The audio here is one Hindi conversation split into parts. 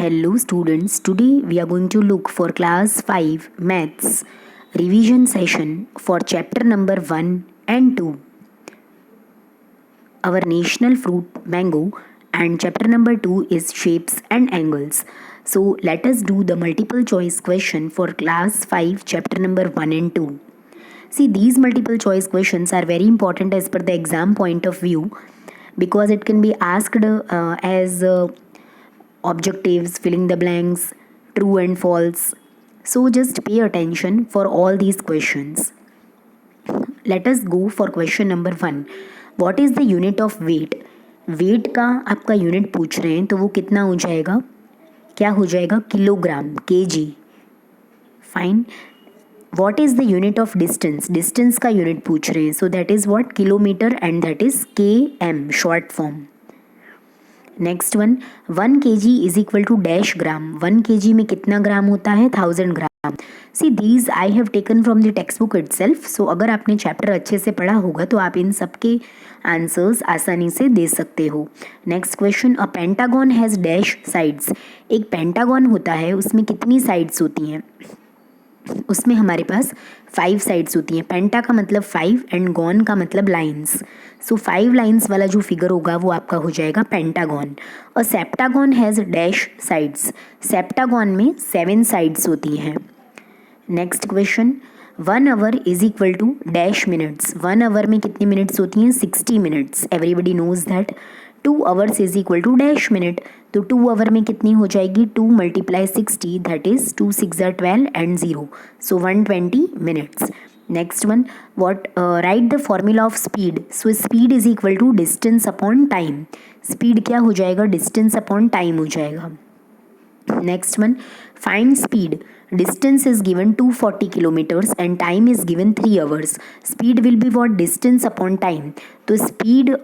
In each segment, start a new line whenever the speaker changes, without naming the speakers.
Hello students, today we are going to look for class 5 maths revision session for chapter number 1 and 2. Our national fruit mango and chapter number 2 is shapes and angles. So let us do the multiple choice question for class 5 chapter number 1 and 2. See, these multiple choice questions are very important as per the exam point of view because it can be asked as objectives, filling the blanks, true and false. So just pay attention for all these questions. Let us go for question number 1. What is the unit of weight? Weight का आपका यूनिट पूछ रहे हैं तो वो कितना हो जाएगा? क्या हो जाएगा? Kilogram, KG. Fine. What is the unit of distance? Distance का यूनिट पूछ रहे हैं, so that is what? Kilometre, and that is km short form. Next one, 1 kg is equal to dash gram. 1 kg में कितना ग्राम होता है? 1000 gram. See these I have taken from the text book itself. So अगर आपने चैप्टर अच्छे से पढ़ा होगा तो आप इन सब के आंसर्स आसानी से दे सकते हो. Next question, a pentagon has dash sides. एक पेंटागन होता है, उसमें कितनी साइड्स होती हैं? उसमें हमारे पास 5 साइड्स होती हैं. पेंटा का मतलब 5 एंड गॉन का मतलब लाइन्स. सो 5 लाइन्स वाला जो फिगर होगा वो आपका हो जाएगा पेंटागन. और septagon has dash sides. Septagon में 7 साइड्स होती हैं. Next question, 1 hour is equal to dash minutes. 1 hour में कितनी मिनट्स होती हैं? 60 minutes. Everybody knows that. 2 hours is equal to dash minute. तो 2 आवर में कितनी हो जाएगी? 2 × 60, that is 2 6 12 and 0. So 120 minutes. Next one, what write the formula of speed. So speed is equal to distance upon time. Speed क्या हो जाएगा? डिस्टेंस अपॉन टाइम हो जाएगा. Next one, find speed. Distance is given 240 kilometres and time is given 3 hours. Speed will be what? Distance upon time. तो स्पीड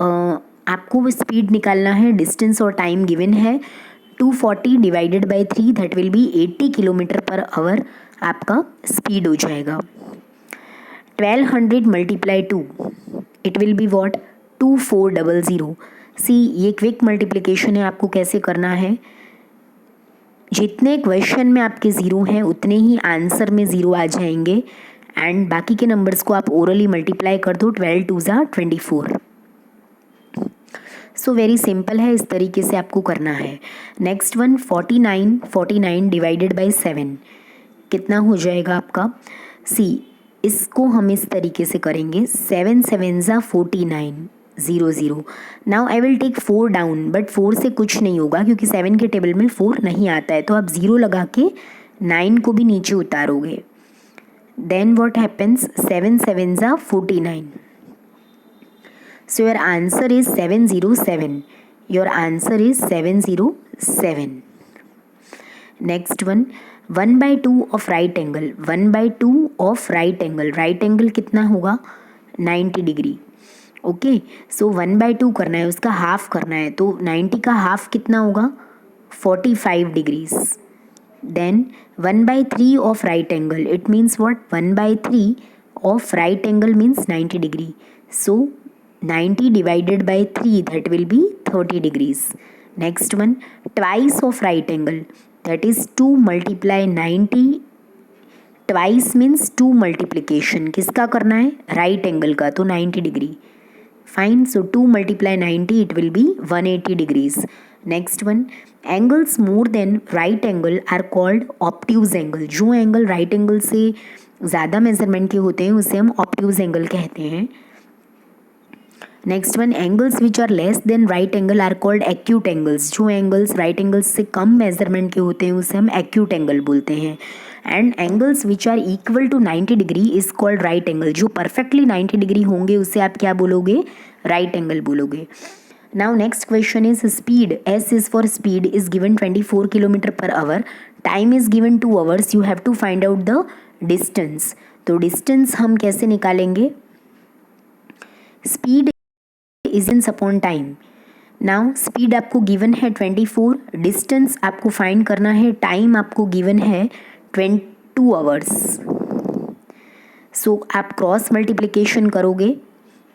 आपको स्पीड निकालना है. डिस्टेंस और टाइम गिवन है. 240 divided by 3, that will be 80 kilometre per our आपका स्पीड हो जाएगा. 1200 multiply 2, it will be what? 2400. सी, ये क्विक मल्टीप्लिकेशन है. आपको कैसे करना है? जितने क्वेश्चन में आपके ज़ीरो हैं उतने ही आंसर में ज़ीरो आ जाएंगे एंड बाकी के नंबर्स को आप ओरली मल्टीप्लाई कर दो. 12 2 24. सो वेरी सिंपल है, इस तरीके से आपको करना है. नेक्स्ट वन, 49 डिवाइडेड बाई 7 कितना हो जाएगा आपका? सी, इसको हम इस तरीके से करेंगे. 7 7 49 0 0. Now I will take 4 down, but 4 से कुछ नहीं होगा क्योंकि 7 के टेबल में 4 नहीं आता है. तो आप 0 लगा के 9 को भी नीचे उतारोगे. Then what happens? 7 7 49. So your answer is 707. Your answer is 707. Next one, 1/2 of right angle. 1/2 of right angle. Right angle कितना होगा? 90 डिग्री. ओके, सो 1/2 करना है, उसका हाफ करना है. तो 90 का हाफ कितना होगा? 45 degrees. Then 1/3 of right angle. It means what? 1/3 of right angle means 90 degree. So 90 divided by 3, that will be 30 degrees. Next one, twice of right angle, that is 2 multiply 90. Twice means 2 multiplication. किसका करना है? right angle का. तो 90 degree. Fine. So 2 multiply 90, it will be 180 degrees. Next one, angles more than right angle are called obtuse angle. जो एंगल right angle से ज़्यादा मेजरमेंट के होते हैं उसे हम obtuse angle कहते हैं. Next one, angles which are less than right angle are called acute angles. जो एंगल्स राइट एंगल्स से कम मेजरमेंट के होते हैं उसे हम एक्यूट एंगल बोलते हैं. And angles which are equal to 90 degree is called right angle. जो परफेक्टली 90 डिग्री होंगे उसे आप क्या बोलोगे? राइट एंगल बोलोगे. Now next question is speed. S is for speed is given 24 kilometre per hour. Time is given 2 hours. You have to find out the distance. तो डिस्टेंस हम कैसे निकालेंगे? Speed is upon time. Now speed आपको गिवन है 24, डिस्टेंस आपको फाइंड करना है, टाइम आपको गिवन है 2 आवर्स. सो आप क्रॉस मल्टीप्लिकेशन करोगे.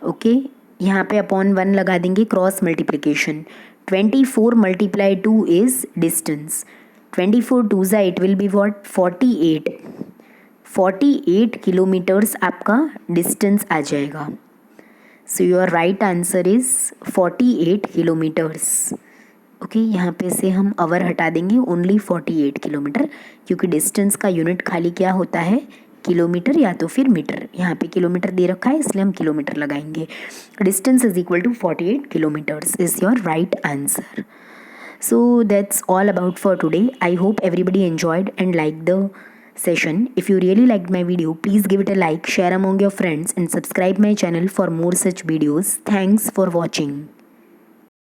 ओके, यहाँ पे अपॉन 1 लगा देंगे. Cross multiplication. 24 × 2 is distance. 24 2 ज़ा it will be what 48 kilometres आपका डिस्टेंस आ जाएगा. So your right answer is 48 kilometres. Okay, यहाँ पे से हम आवर हटा देंगे, ओनली 48 किलोमीटर, क्योंकि डिस्टेंस का यूनिट खाली क्या होता है, किलोमीटर या तो फिर मीटर. यहाँ पे किलोमीटर दे रखा है इसलिए हम किलोमीटर लगाएंगे. Distance is equal to 48 kilometers is your right answer. So that's all about for today. I hope everybody enjoyed and liked the session. If you really liked my video, please give it a like, share among your friends and subscribe my channel for more such videos. Thanks for watching.